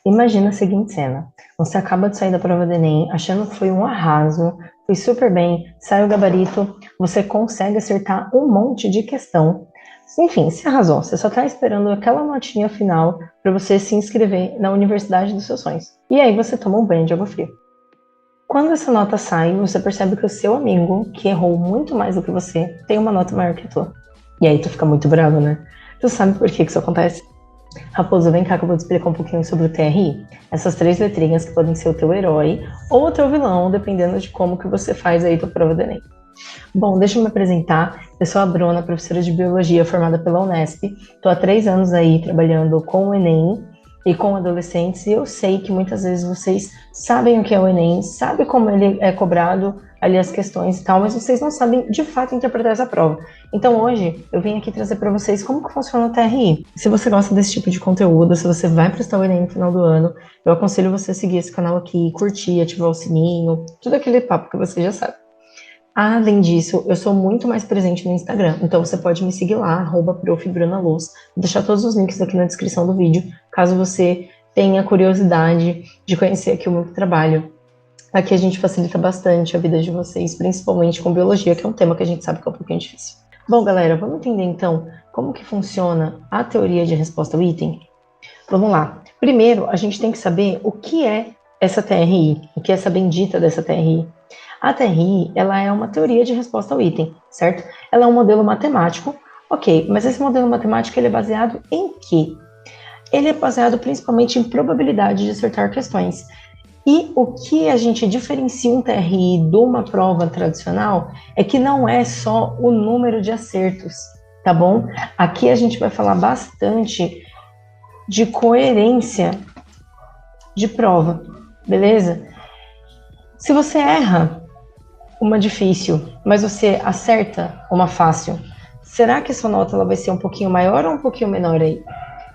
Imagina a seguinte cena. Você acaba de sair da prova do Enem, achando que foi um arraso, foi super bem, saiu o gabarito, você consegue acertar um monte de questão. Enfim, você arrasou. Você só está esperando aquela notinha final para você se inscrever na universidade dos seus sonhos. E aí você toma um banho de água fria. Quando essa nota sai, você percebe que o seu amigo, que errou muito mais do que você, tem uma nota maior que a tua. E aí tu fica muito bravo, né? Tu sabe por que isso acontece? Raposo, vem cá que eu vou te explicar um pouquinho sobre o TRI. Essas 3 letrinhas que podem ser o teu herói ou o teu vilão, dependendo de como que você faz aí tua prova do Enem. Bom, deixa eu me apresentar. Eu sou a Bruna, professora de Biologia formada pela Unesp. Estou há 3 anos aí trabalhando com o Enem e com adolescentes, e eu sei que muitas vezes vocês sabem o que é o Enem, sabem como ele é cobrado, ali as questões e tal, mas vocês não sabem de fato interpretar essa prova. Então hoje eu vim aqui trazer para vocês como que funciona o TRI. Se você gosta desse tipo de conteúdo, se você vai prestar o Enem no final do ano, eu aconselho você a seguir esse canal aqui, curtir, ativar o sininho, tudo aquele papo que você já sabe. Além disso, eu sou muito mais presente no Instagram, então você pode me seguir lá, @profbrunaluz. Vou deixar todos os links aqui na descrição do vídeo, caso você tenha curiosidade de conhecer aqui o meu trabalho. Aqui a gente facilita bastante a vida de vocês, principalmente com biologia, que é um tema que a gente sabe que é um pouquinho difícil. Bom, galera, vamos entender então como que funciona a teoria de resposta ao item? Vamos lá. Primeiro, a gente tem que saber o que é essa TRI, o que é essa bendita dessa TRI. A TRI, ela é uma teoria de resposta ao item, certo? Ela é um modelo matemático, ok, mas esse modelo matemático ele é baseado em quê? Ele é baseado principalmente em probabilidade de acertar questões. E o que a gente diferencia um TRI de uma prova tradicional é que não é só o número de acertos, tá bom? Aqui a gente vai falar bastante de coerência de prova, beleza? Se você erra uma difícil, mas você acerta uma fácil, será que sua nota ela vai ser um pouquinho maior ou um pouquinho menor aí?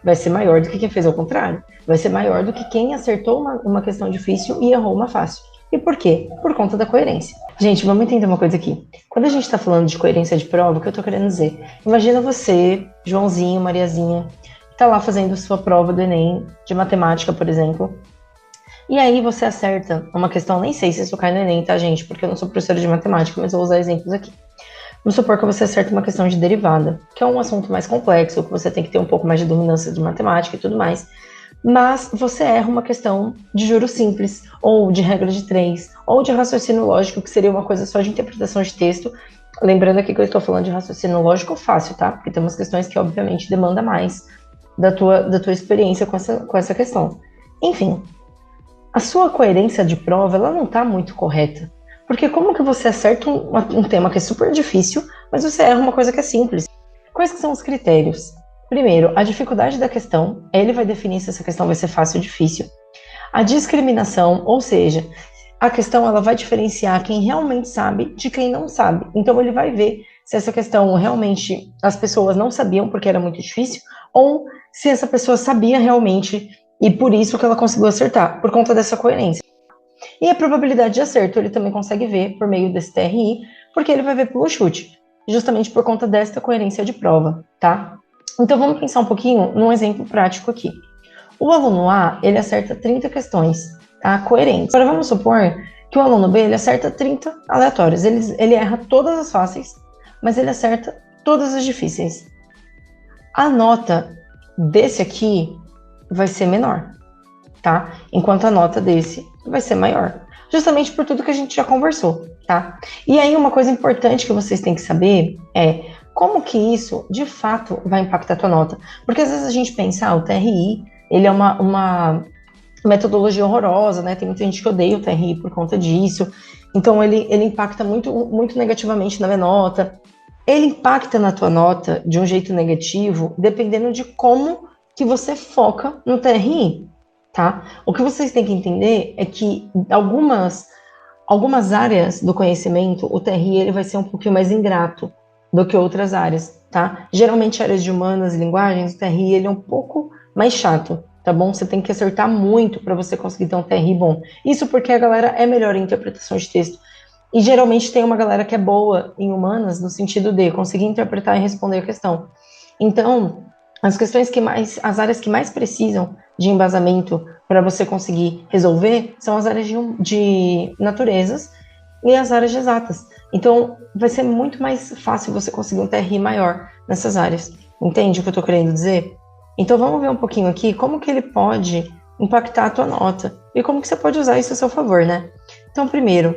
Vai ser maior do que quem fez ao contrário. Vai ser maior do que quem acertou uma questão difícil e errou uma fácil. E por quê? Por conta da coerência. Gente, vamos entender uma coisa aqui. Quando a gente está falando de coerência de prova, o que eu estou querendo dizer? Imagina você, Joãozinho, Mariazinha, está lá fazendo sua prova do Enem, de matemática, por exemplo, e aí você acerta uma questão, nem sei se isso cai no Enem, tá, gente? Porque eu não sou professora de matemática, mas eu vou usar exemplos aqui. Vamos supor que você acerta uma questão de derivada, que é um assunto mais complexo, que você tem que ter um pouco mais de dominância de matemática e tudo mais. Mas você erra uma questão de juros simples, ou de regra de 3, ou de raciocínio lógico, que seria uma coisa só de interpretação de texto. Lembrando aqui que eu estou falando de raciocínio lógico fácil, tá? Porque tem umas questões que, obviamente, demandam mais da tua experiência com essa questão. Enfim, a sua coerência de prova, ela não está muito correta. Porque como que você acerta um tema que é super difícil, mas você erra uma coisa que é simples? Quais que são os critérios? Primeiro, a dificuldade da questão, ele vai definir se essa questão vai ser fácil ou difícil. A discriminação, ou seja, a questão ela vai diferenciar quem realmente sabe de quem não sabe. Então ele vai ver se essa questão realmente as pessoas não sabiam porque era muito difícil, ou se essa pessoa sabia realmente e por isso que ela conseguiu acertar, por conta dessa coerência. E a probabilidade de acerto ele também consegue ver por meio desse TRI, porque ele vai ver pelo chute, justamente por conta desta coerência de prova, tá? Então vamos pensar um pouquinho num exemplo prático aqui. O aluno A, ele acerta 30 questões, tá? Coerentes. Agora vamos supor que o aluno B, ele acerta 30 aleatórias. Ele erra todas as fáceis, mas ele acerta todas as difíceis. A nota desse aqui vai ser menor, tá? Enquanto a nota desse vai ser maior. Justamente por tudo que a gente já conversou, tá? E aí uma coisa importante que vocês têm que saber é como que isso, de fato, vai impactar a tua nota. Porque às vezes a gente pensa, o TRI, ele é uma metodologia horrorosa, né? Tem muita gente que odeia o TRI por conta disso. Então ele impacta muito, muito negativamente na minha nota. Ele impacta na tua nota de um jeito negativo, dependendo de como que você foca no TRI, tá? O que vocês têm que entender é que algumas áreas do conhecimento, o TRI ele vai ser um pouquinho mais ingrato do que outras áreas, tá? Geralmente áreas de humanas e linguagens, o TRI ele é um pouco mais chato, tá bom? Você tem que acertar muito para você conseguir ter um TRI bom. Isso porque a galera é melhor em interpretação de texto. E geralmente tem uma galera que é boa em humanas no sentido de conseguir interpretar e responder a questão. Então, as áreas que mais precisam de embasamento para você conseguir resolver são as áreas de naturezas e as áreas de exatas. Então, vai ser muito mais fácil você conseguir um TRI maior nessas áreas. Entende o que eu estou querendo dizer? Então, vamos ver um pouquinho aqui como que ele pode impactar a tua nota e como que você pode usar isso a seu favor, né? Então, primeiro,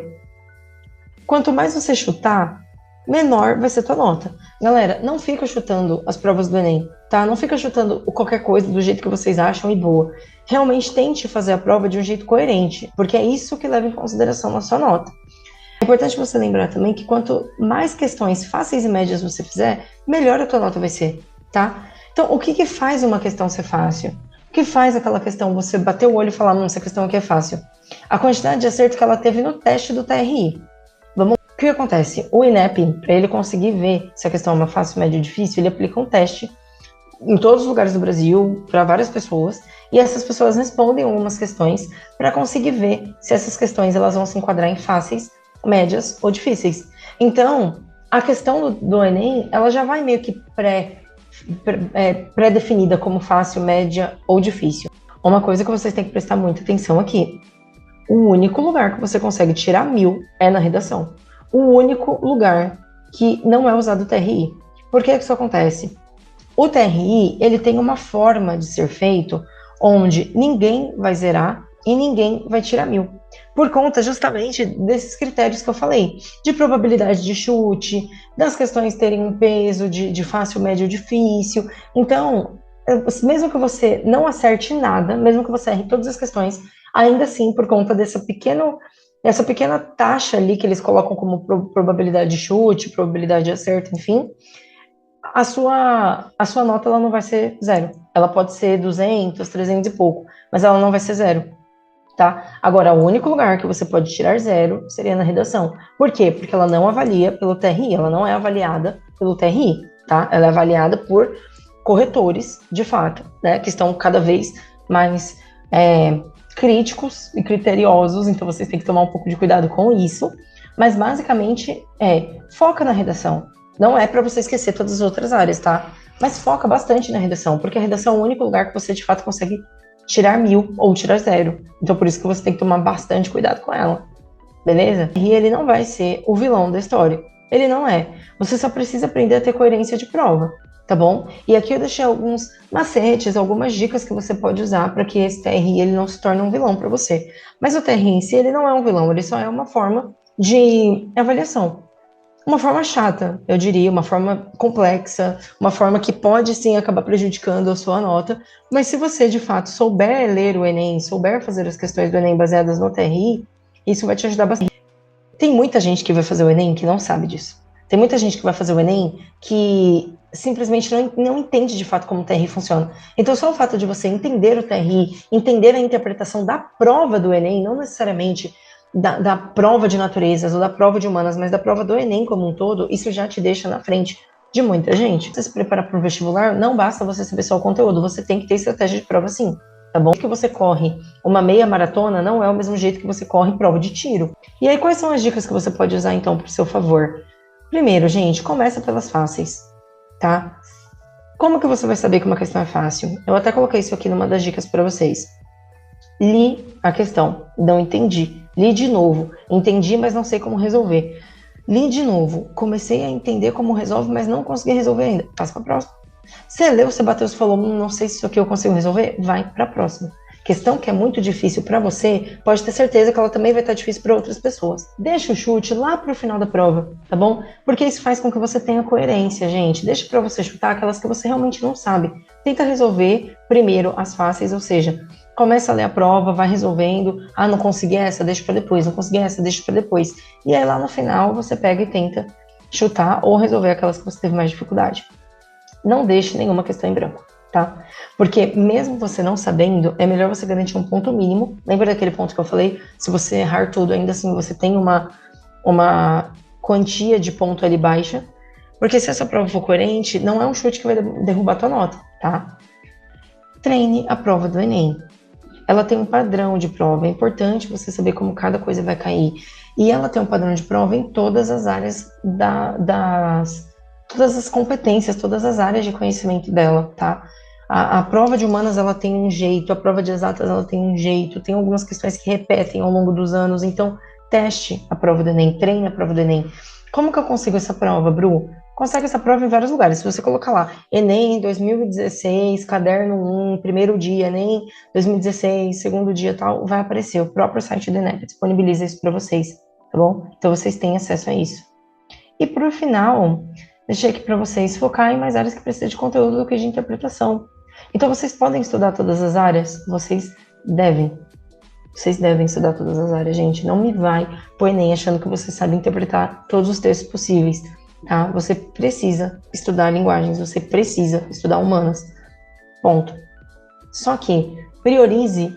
quanto mais você chutar, menor vai ser a tua nota. Galera, não fica chutando as provas do Enem, tá? Não fica chutando qualquer coisa do jeito que vocês acham e boa. Realmente tente fazer a prova de um jeito coerente, porque é isso que leva em consideração na sua nota. É importante você lembrar também que quanto mais questões fáceis e médias você fizer, melhor a tua nota vai ser, tá? Então, o que faz uma questão ser fácil? O que faz aquela questão você bater o olho e falar, essa questão aqui é fácil? A quantidade de acerto que ela teve no teste do TRI. O que acontece? O INEP, para ele conseguir ver se a questão é uma fácil, média ou difícil, ele aplica um teste em todos os lugares do Brasil, para várias pessoas, e essas pessoas respondem algumas questões para conseguir ver se essas questões elas vão se enquadrar em fáceis, médias ou difíceis. Então, a questão do Enem, ela já vai meio que pré-definida como fácil, média ou difícil. Uma coisa que vocês têm que prestar muita atenção aqui, o único lugar que você consegue tirar 1000 é na redação. O único lugar que não é usado o TRI. Por que isso acontece? O TRI, ele tem uma forma de ser feito onde ninguém vai zerar e ninguém vai tirar 1000. Por conta justamente desses critérios que eu falei, de probabilidade de chute, das questões terem um peso de fácil, médio ou difícil. Então, mesmo que você não acerte nada, mesmo que você erre todas as questões, ainda assim, por conta dessa pequena taxa ali que eles colocam como probabilidade de chute, probabilidade de acerto, enfim, a sua nota ela não vai ser 0. Ela pode ser 200, 300 e pouco, mas ela não vai ser 0, tá? Agora, o único lugar que você pode tirar 0 seria na redação. Por quê? Porque ela não avalia pelo TRI, ela não é avaliada pelo TRI, tá? Ela é avaliada por corretores, de fato, né? Que estão cada vez mais críticos e criteriosos, então vocês têm que tomar um pouco de cuidado com isso, mas basicamente foca na redação. Não é para você esquecer todas as outras áreas, tá? Mas foca bastante na redação, porque a redação é o único lugar que você de fato consegue tirar 1000 ou tirar 0. Então por isso que você tem que tomar bastante cuidado com ela, beleza? E ele não vai ser o vilão da história. Ele não é. Você só precisa aprender a ter coerência de prova, tá bom? E aqui eu deixei alguns macetes, algumas dicas que você pode usar para que esse TRI ele não se torne um vilão para você. Mas o TRI em si, ele não é um vilão, ele só é uma forma de avaliação. Uma forma chata, eu diria, uma forma complexa, uma forma que pode sim acabar prejudicando a sua nota, mas se você de fato souber ler o Enem, souber fazer as questões do Enem baseadas no TRI, isso vai te ajudar bastante. Tem muita gente que vai fazer o Enem que não sabe disso. Tem muita gente que vai fazer o Enem que simplesmente não entende de fato como o TRI funciona. Então, só o fato de você entender o TRI, entender a interpretação da prova do Enem, não necessariamente da prova de naturezas ou da prova de humanas, mas da prova do Enem como um todo, isso já te deixa na frente de muita gente. Você se preparar para o vestibular, não basta você saber só o conteúdo, você tem que ter estratégia de prova sim, tá bom? Que você corre uma meia maratona não é o mesmo jeito que você corre prova de tiro. E aí, quais são as dicas que você pode usar então para o seu favor? Primeiro, gente, começa pelas fáceis, tá? Como que você vai saber que uma questão é fácil? Eu até coloquei isso aqui numa das dicas para vocês. Li a questão, não entendi. Li de novo, entendi, mas não sei como resolver. Li de novo, comecei a entender como resolve, mas não consegui resolver ainda. Passa para a próxima. Você leu, você bateu, você falou, não sei se isso aqui eu consigo resolver, vai para a próxima. Questão que é muito difícil para você, pode ter certeza que ela também vai estar difícil para outras pessoas. Deixa o chute lá para o final da prova, tá bom? Porque isso faz com que você tenha coerência, gente. Deixa para você chutar aquelas que você realmente não sabe. Tenta resolver primeiro as fáceis, ou seja, começa a ler a prova, vai resolvendo. Ah, não consegui essa, deixa para depois. Não consegui essa, deixa para depois. E aí lá no final você pega e tenta chutar ou resolver aquelas que você teve mais dificuldade. Não deixe nenhuma questão em branco, tá? Porque mesmo você não sabendo, é melhor você garantir um ponto mínimo. Lembra daquele ponto que eu falei? Se você errar tudo, ainda assim você tem uma quantia de ponto ali baixa. Porque se essa prova for coerente, não é um chute que vai derrubar a tua nota, tá? Treine a prova do Enem. Ela tem um padrão de prova, é importante você saber como cada coisa vai cair. E ela tem um padrão de prova em todas as áreas todas as competências, todas as áreas de conhecimento dela, tá? A prova de humanas, ela tem um jeito, a prova de exatas, ela tem um jeito, tem algumas questões que repetem ao longo dos anos, então teste a prova do Enem, treine a prova do Enem. Como que eu consigo essa prova, Bru? Consegue essa prova em vários lugares. Se você colocar lá, Enem 2016, caderno 1, primeiro dia, Enem 2016, segundo dia tal, vai aparecer. O próprio site do Enem disponibiliza isso para vocês, tá bom? Então vocês têm acesso a isso. E por final, deixei aqui para vocês focar em mais áreas que precisam de conteúdo do que de interpretação. Então vocês podem estudar todas as áreas, vocês devem. Vocês devem estudar todas as áreas, gente. Não me vai pro Enem achando que você sabe interpretar todos os textos possíveis, tá? Você precisa estudar linguagens, você precisa estudar humanas. Ponto. Só que priorize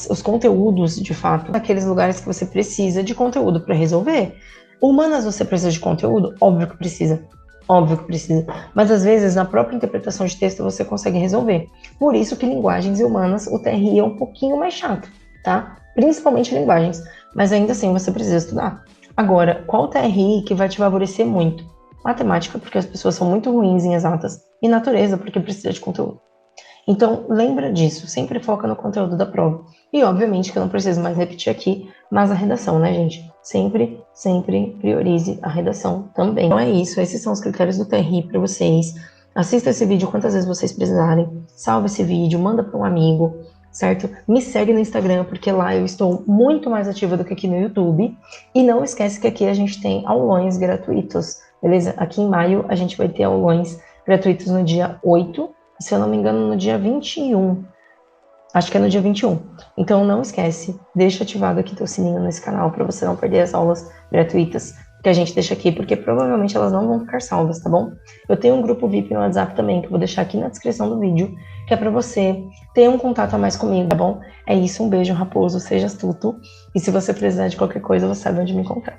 os conteúdos, de fato, naqueles lugares que você precisa de conteúdo para resolver. Humanas você precisa de conteúdo? Óbvio que precisa. Óbvio que precisa. Mas às vezes, na própria interpretação de texto, você consegue resolver. Por isso que linguagens e humanas, o TRI é um pouquinho mais chato, tá? Principalmente linguagens. Mas ainda assim, você precisa estudar. Agora, qual TRI que vai te favorecer muito? Matemática, porque as pessoas são muito ruins em exatas. E natureza, porque precisa de conteúdo. Então, lembra disso, sempre foca no conteúdo da prova. E, obviamente, que eu não preciso mais repetir aqui, mas a redação, né, gente? Sempre, sempre priorize a redação também. Então é isso, esses são os critérios do TRI para vocês. Assista esse vídeo quantas vezes vocês precisarem, salva esse vídeo, manda para um amigo, certo? Me segue no Instagram, porque lá eu estou muito mais ativa do que aqui no YouTube. E não esquece que aqui a gente tem aulões gratuitos, beleza? Aqui em maio a gente vai ter aulões gratuitos no dia 8, se eu não me engano, no dia 21. Acho que é no dia 21. Então não esquece, deixa ativado aqui teu sininho nesse canal para você não perder as aulas gratuitas que a gente deixa aqui, porque provavelmente elas não vão ficar salvas, tá bom? Eu tenho um grupo VIP no WhatsApp também, que eu vou deixar aqui na descrição do vídeo, que é para você ter um contato a mais comigo, tá bom? É isso, um beijo, raposo, seja astuto. E se você precisar de qualquer coisa, você sabe onde me encontrar.